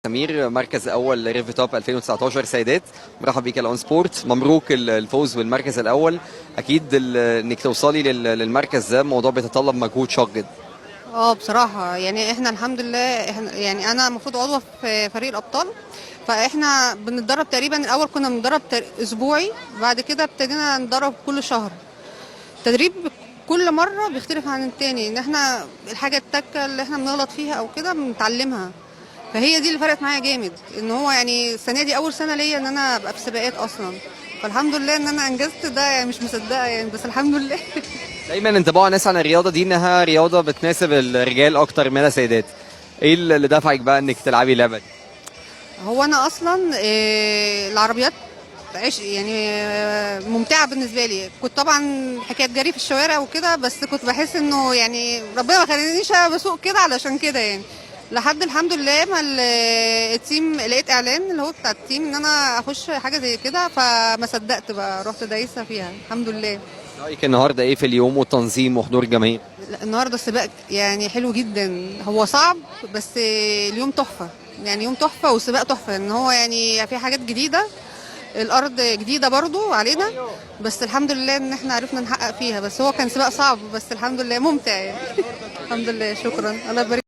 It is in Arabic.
سمير مركز اول ريفي توب 2019 سيدات. مرحب بيك يا الاون سبورت، مبروك الفوز بالمركز الاول. اكيد انك توصلي للمركز ده موضوع بيتطلب مجهود شاق جدا. بصراحة يعني احنا الحمد لله احنا يعني انا المفروض عضوة في فريق الابطال. فاحنا بنتدرب تقريبا الاول كنا بنتدرب اسبوعي، بعد كده ابتدينا نتدرب كل شهر. التدريب كل مرة بيختلف عن التاني، ان احنا الحاجة التكة اللي احنا بنغلط فيها او كده بنتعلمها. فهي دي اللي فرقت معايا جامد، ان هو يعني السنة دي اول سنة ليا ان انا ابقى في سباقات اصلا. فالحمد لله ان انا انجزت ده، يعني مش مصدقة يعني، بس الحمد لله. دايما انطباع الناس عن الرياضه دي انها رياضه بتناسب الرجال اكتر من السيدات. ايه اللي دفعك بقى انك تلعبي اللعبه دي؟ هو انا اصلا العربيات يعني ممتعه بالنسبه لي. كنت طبعا حكايه جري في الشوارع وكده، بس كنت بحس انه يعني ربنا ما خلينيش بسوق كده علشان كده يعني. لحد الحمد لله ما التيم لقيت اعلان اللي هو بتاع التيم ان انا اخش حاجه زي كده، فما صدقت بقى رحت دايسه فيها الحمد لله. رايك النهارده ايه في اليوم والتنظيم وحضور الجماهير؟ لا، النهارده السباق يعني حلو جدا. هو صعب بس اليوم تحفه، يعني يوم تحفه والسباق تحفه، ان هو يعني في حاجات جديده. الارض جديده برضو علينا، بس الحمد لله ان احنا عرفنا نحقق فيها. بس هو كان سباق صعب، بس الحمد لله ممتع يعني. الحمد لله، شكرا، الله يبارك.